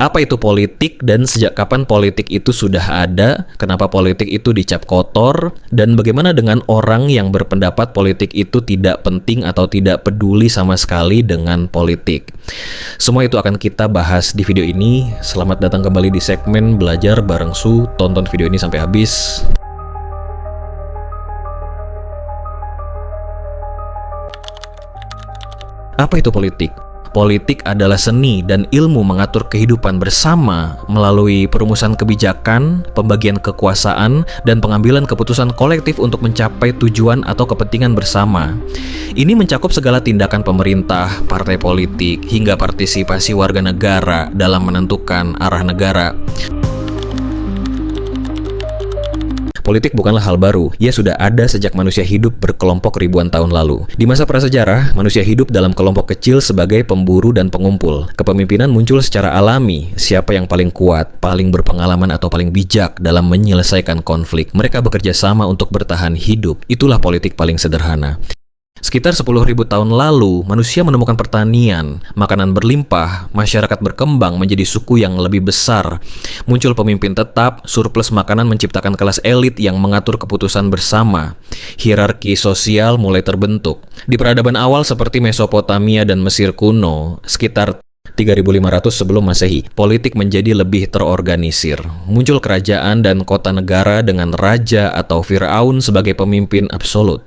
Apa itu politik dan sejak kapan politik itu sudah ada? Kenapa politik itu dicap kotor? Dan bagaimana dengan orang yang berpendapat politik itu tidak penting atau tidak peduli sama sekali dengan politik? Semua itu akan kita bahas di video ini. Selamat datang kembali di segmen Belajar Bareng Su. Tonton video ini sampai habis. Apa itu politik? Politik adalah seni dan ilmu mengatur kehidupan bersama melalui perumusan kebijakan, pembagian kekuasaan, dan pengambilan keputusan kolektif untuk mencapai tujuan atau kepentingan bersama. Ini mencakup segala tindakan pemerintah, partai politik, hingga partisipasi warga negara dalam menentukan arah negara. Politik bukanlah hal baru, ia sudah ada sejak manusia hidup berkelompok ribuan tahun lalu. Di masa prasejarah, manusia hidup dalam kelompok kecil sebagai pemburu dan pengumpul. Kepemimpinan muncul secara alami, siapa yang paling kuat, paling berpengalaman atau paling bijak dalam menyelesaikan konflik. Mereka bekerja sama untuk bertahan hidup, itulah politik paling sederhana. Sekitar 10.000 tahun lalu, manusia menemukan pertanian, makanan berlimpah, masyarakat berkembang menjadi suku yang lebih besar. Muncul pemimpin tetap, surplus makanan menciptakan kelas elit yang mengatur keputusan bersama. Hierarki sosial mulai terbentuk. Di peradaban awal seperti Mesopotamia dan Mesir kuno, sekitar 3.500 sebelum Masehi, politik menjadi lebih terorganisir. Muncul kerajaan dan kota negara dengan raja atau Firaun sebagai pemimpin absolut.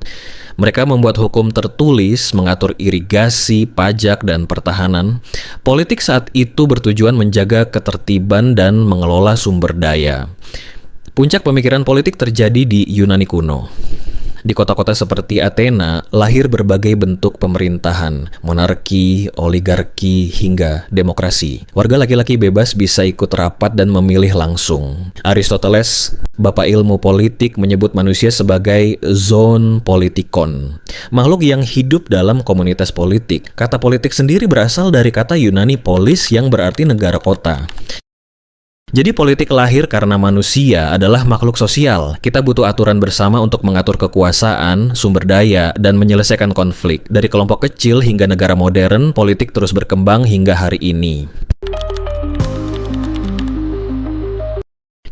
Mereka membuat hukum tertulis, mengatur irigasi, pajak, dan pertahanan. Politik saat itu bertujuan menjaga ketertiban dan mengelola sumber daya. Puncak pemikiran politik terjadi di Yunani kuno. Di kota-kota seperti Athena, lahir berbagai bentuk pemerintahan, monarki, oligarki, hingga demokrasi. Warga laki-laki bebas bisa ikut rapat dan memilih langsung. Aristoteles, bapak ilmu politik, menyebut manusia sebagai zoon politikon, makhluk yang hidup dalam komunitas politik. Kata politik sendiri berasal dari kata Yunani polis yang berarti negara kota. Jadi politik lahir karena manusia adalah makhluk sosial. Kita butuh aturan bersama untuk mengatur kekuasaan, sumber daya, dan menyelesaikan konflik. Dari kelompok kecil hingga negara modern, politik terus berkembang hingga hari ini.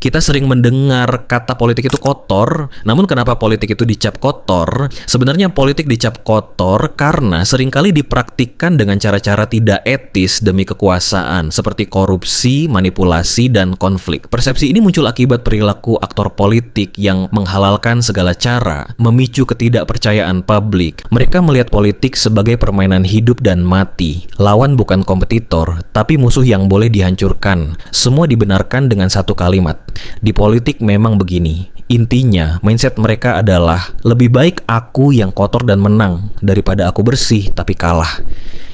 Kita sering mendengar kata politik itu kotor, namun kenapa politik itu dicap kotor? Sebenarnya politik dicap kotor karena seringkali dipraktikkan dengan cara-cara tidak etis demi kekuasaan, seperti korupsi, manipulasi, dan konflik. Persepsi ini muncul akibat perilaku aktor politik yang menghalalkan segala cara, memicu ketidakpercayaan publik. Mereka melihat politik sebagai permainan hidup dan mati. Lawan bukan kompetitor, tapi musuh yang boleh dihancurkan. Semua dibenarkan dengan satu kalimat. Di politik memang begini. Intinya, mindset mereka adalah lebih baik aku yang kotor dan menang daripada aku bersih tapi kalah.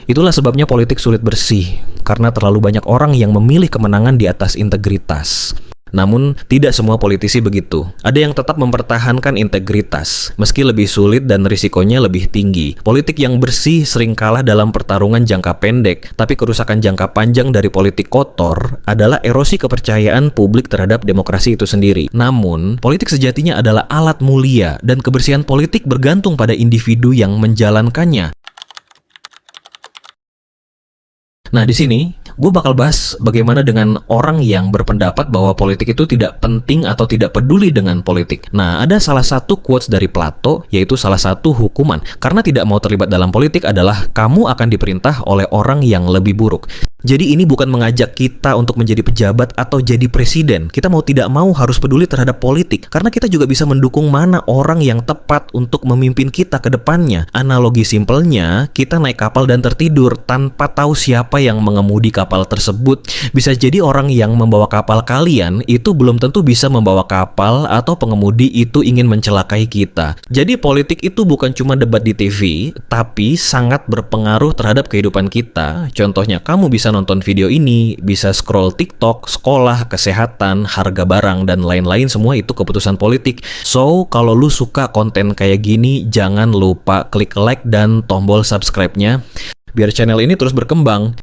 Itulah sebabnya politik sulit bersih, karena terlalu banyak orang yang memilih kemenangan di atas integritas. Namun, tidak semua politisi begitu. Ada yang tetap mempertahankan integritas, meski lebih sulit dan risikonya lebih tinggi. Politik yang bersih sering kalah dalam pertarungan jangka pendek, tapi kerusakan jangka panjang dari politik kotor adalah erosi kepercayaan publik terhadap demokrasi itu sendiri. Namun, politik sejatinya adalah alat mulia, dan kebersihan politik bergantung pada individu yang menjalankannya. Nah, di sini gue bakal bahas bagaimana dengan orang yang berpendapat bahwa politik itu tidak penting atau tidak peduli dengan politik. Nah, ada salah satu quotes dari Plato, yaitu salah satu hukuman karena tidak mau terlibat dalam politik adalah kamu akan diperintah oleh orang yang lebih buruk. Jadi ini bukan mengajak kita untuk menjadi pejabat atau jadi presiden. Kita mau tidak mau harus peduli terhadap politik, karena kita juga bisa mendukung mana orang yang tepat untuk memimpin kita ke depannya. Analogi simpelnya, kita naik kapal dan tertidur tanpa tahu siapa yang mengemudi kapal tersebut. Bisa jadi orang yang membawa kapal kalian itu belum tentu bisa membawa kapal, atau pengemudi itu ingin mencelakai kita. Jadi politik itu bukan cuma debat di TV, tapi sangat berpengaruh terhadap kehidupan kita. Contohnya, kamu bisa nonton video ini, bisa scroll TikTok, sekolah, kesehatan, harga barang, dan lain-lain. Semua itu keputusan politik. So, kalau lu suka konten kayak gini, jangan lupa klik like dan tombol subscribe-nya biar channel ini terus berkembang.